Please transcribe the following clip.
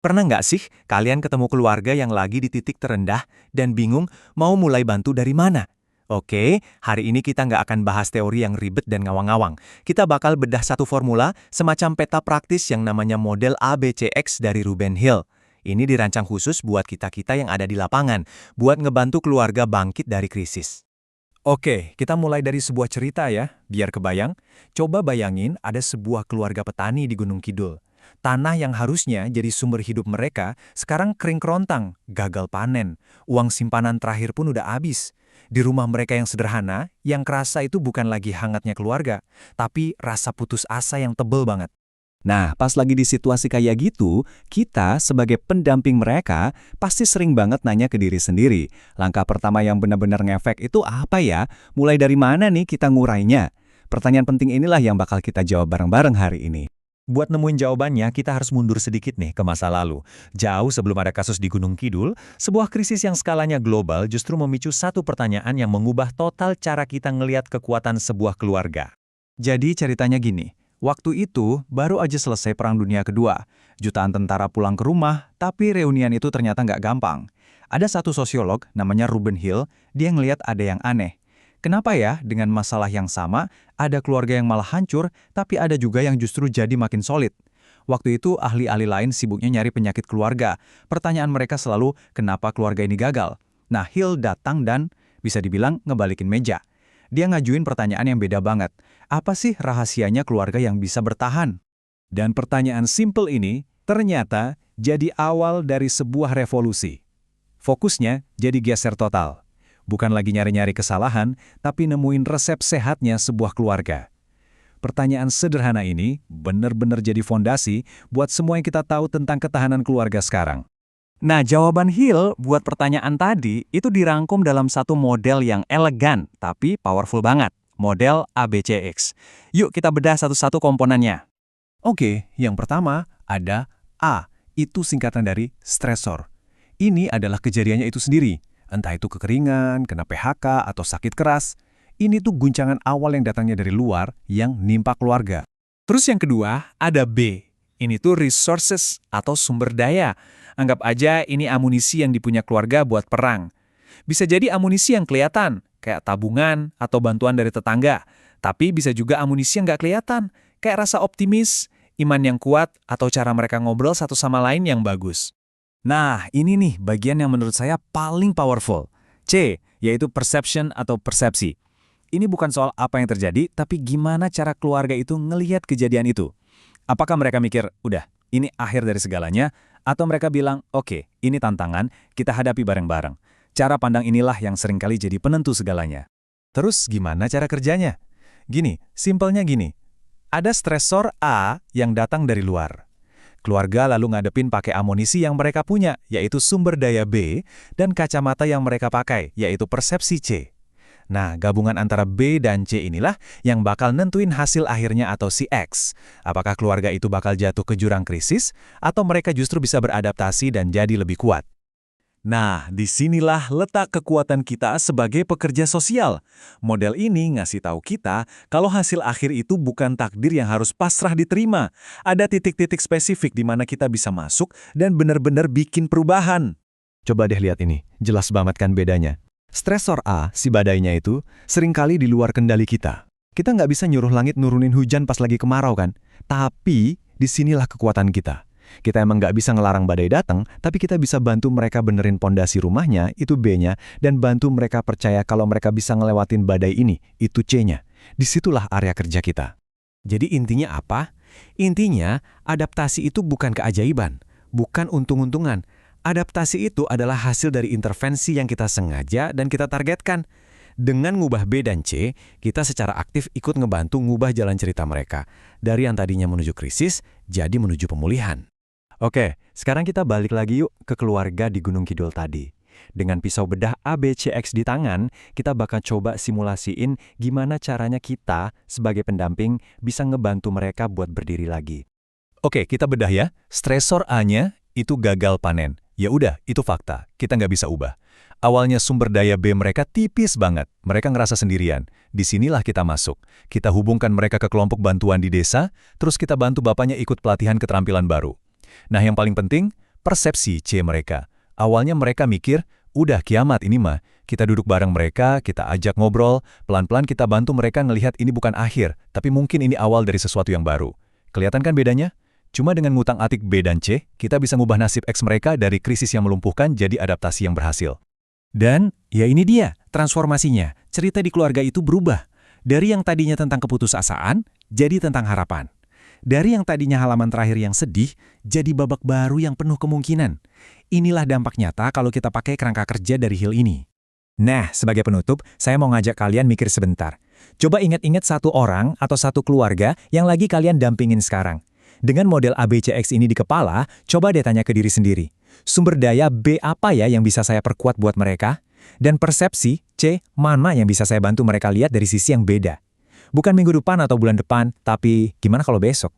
Pernah nggak sih kalian ketemu keluarga yang lagi di titik terendah dan bingung mau mulai bantu dari mana? Oke, hari ini kita nggak akan bahas teori yang ribet dan ngawang-ngawang. Kita bakal bedah satu formula, semacam peta praktis yang namanya model ABCX dari Ruben Hill. Ini dirancang khusus buat kita-kita yang ada di lapangan, buat ngebantu keluarga bangkit dari krisis. Oke, kita mulai dari sebuah cerita ya, biar kebayang. Coba bayangin ada sebuah keluarga petani di Gunung Kidul. Tanah yang harusnya jadi sumber hidup mereka, sekarang kering kerontang, gagal panen. Uang simpanan terakhir pun udah habis. Di rumah mereka yang sederhana, yang kerasa itu bukan lagi hangatnya keluarga, tapi rasa putus asa yang tebel banget. Nah, pas lagi di situasi kayak gitu, kita sebagai pendamping mereka pasti sering banget nanya ke diri sendiri. Langkah pertama yang benar-benar ngefek itu apa ya? Mulai dari mana nih kita ngurainya? Pertanyaan penting inilah yang bakal kita jawab bareng-bareng hari ini. Buat nemuin jawabannya, kita harus mundur sedikit nih ke masa lalu. Jauh sebelum ada kasus di Gunung Kidul, sebuah krisis yang skalanya global justru memicu satu pertanyaan yang mengubah total cara kita ngelihat kekuatan sebuah keluarga. Jadi ceritanya gini, waktu itu baru aja selesai Perang Dunia Kedua. Jutaan tentara pulang ke rumah, tapi reunian itu ternyata nggak gampang. Ada satu sosiolog namanya Ruben Hill, dia ngelihat ada yang aneh. Kenapa ya dengan masalah yang sama, ada keluarga yang malah hancur, tapi ada juga yang justru jadi makin solid? Waktu itu ahli-ahli lain sibuknya nyari penyakit keluarga. Pertanyaan mereka selalu, kenapa keluarga ini gagal? Nah, Hill datang dan bisa dibilang ngebalikin meja. Dia ngajuin pertanyaan yang beda banget. Apa sih rahasianya keluarga yang bisa bertahan? Dan pertanyaan simple ini ternyata jadi awal dari sebuah revolusi. Fokusnya jadi geser total. Bukan lagi nyari-nyari kesalahan, tapi nemuin resep sehatnya sebuah keluarga. Pertanyaan sederhana ini benar-benar jadi fondasi buat semua yang kita tahu tentang ketahanan keluarga sekarang. Nah, jawaban Hill buat pertanyaan tadi itu dirangkum dalam satu model yang elegan tapi powerful banget, model ABCX. Yuk kita bedah satu-satu komponennya. Oke, yang pertama ada A, itu singkatan dari stresor. Ini adalah kejadiannya itu sendiri. Entah itu kekeringan, kena PHK, atau sakit keras. Ini tuh guncangan awal yang datangnya dari luar yang nimpa keluarga. Terus yang kedua, ada B. Ini tuh resources atau sumber daya. Anggap aja ini amunisi yang dipunya keluarga buat perang. Bisa jadi amunisi yang kelihatan, kayak tabungan atau bantuan dari tetangga. Tapi bisa juga amunisi yang nggak kelihatan, kayak rasa optimis, iman yang kuat, atau cara mereka ngobrol satu sama lain yang bagus. Nah, ini nih bagian yang menurut saya paling powerful. C, yaitu perception atau persepsi. Ini bukan soal apa yang terjadi, tapi gimana cara keluarga itu ngelihat kejadian itu. Apakah mereka mikir, udah, ini akhir dari segalanya, atau mereka bilang, oke, ini tantangan, kita hadapi bareng-bareng. Cara pandang inilah yang seringkali jadi penentu segalanya. Terus gimana cara kerjanya? Gini, simpelnya gini. Ada stresor A yang datang dari luar. Keluarga lalu ngadepin pakai amunisi yang mereka punya, yaitu sumber daya B, dan kacamata yang mereka pakai, yaitu persepsi C. Nah, gabungan antara B dan C inilah yang bakal nentuin hasil akhirnya atau si X. Apakah keluarga itu bakal jatuh ke jurang krisis, atau mereka justru bisa beradaptasi dan jadi lebih kuat? Nah, disinilah letak kekuatan kita sebagai pekerja sosial. Model ini ngasih tahu kita kalau hasil akhir itu bukan takdir yang harus pasrah diterima. Ada titik-titik spesifik di mana kita bisa masuk dan benar-benar bikin perubahan. Coba deh lihat ini, jelas banget kan bedanya. Stresor A, si badainya itu, seringkali di luar kendali kita. Kita nggak bisa nyuruh langit nurunin hujan pas lagi kemarau kan? Tapi, disinilah kekuatan kita. Kita emang nggak bisa ngelarang badai datang, tapi kita bisa bantu mereka benerin pondasi rumahnya, itu B-nya, dan bantu mereka percaya kalau mereka bisa ngelewatin badai ini, itu C-nya. Disitulah area kerja kita. Jadi intinya apa? Intinya, adaptasi itu bukan keajaiban, bukan untung-untungan. Adaptasi itu adalah hasil dari intervensi yang kita sengaja dan kita targetkan. Dengan ngubah B dan C, kita secara aktif ikut ngebantu ngubah jalan cerita mereka. Dari yang tadinya menuju krisis, jadi menuju pemulihan. Oke, sekarang kita balik lagi yuk ke keluarga di Gunung Kidul tadi. Dengan pisau bedah ABCX di tangan, kita bakal coba simulasiin gimana caranya kita sebagai pendamping bisa ngebantu mereka buat berdiri lagi. Oke, kita bedah ya. Stresor A-nya itu gagal panen. Ya udah, itu fakta. Kita nggak bisa ubah. Awalnya sumber daya B mereka tipis banget. Mereka ngerasa sendirian. Disinilah kita masuk. Kita hubungkan mereka ke kelompok bantuan di desa, terus kita bantu bapaknya ikut pelatihan keterampilan baru. Nah, yang paling penting, persepsi C mereka. Awalnya mereka mikir, udah kiamat ini mah. Kita duduk bareng mereka, kita ajak ngobrol, pelan-pelan kita bantu mereka ngelihat ini bukan akhir, tapi mungkin ini awal dari sesuatu yang baru. Kelihatan kan bedanya? Cuma dengan ngutang-atik B dan C, kita bisa ngubah nasib X mereka dari krisis yang melumpuhkan jadi adaptasi yang berhasil. Dan, ya ini dia, transformasinya. Cerita di keluarga itu berubah. Dari yang tadinya tentang keputusasaan, jadi tentang harapan. Dari yang tadinya halaman terakhir yang sedih, jadi babak baru yang penuh kemungkinan. Inilah dampak nyata kalau kita pakai kerangka kerja dari Hill ini. Nah, sebagai penutup, saya mau ngajak kalian mikir sebentar. Coba ingat-ingat satu orang atau satu keluarga yang lagi kalian dampingin sekarang. Dengan model ABCX ini di kepala, coba deh tanya ke diri sendiri. Sumber daya B apa ya yang bisa saya perkuat buat mereka? Dan persepsi C mana yang bisa saya bantu mereka lihat dari sisi yang beda? Bukan minggu depan atau bulan depan, tapi gimana kalau besok?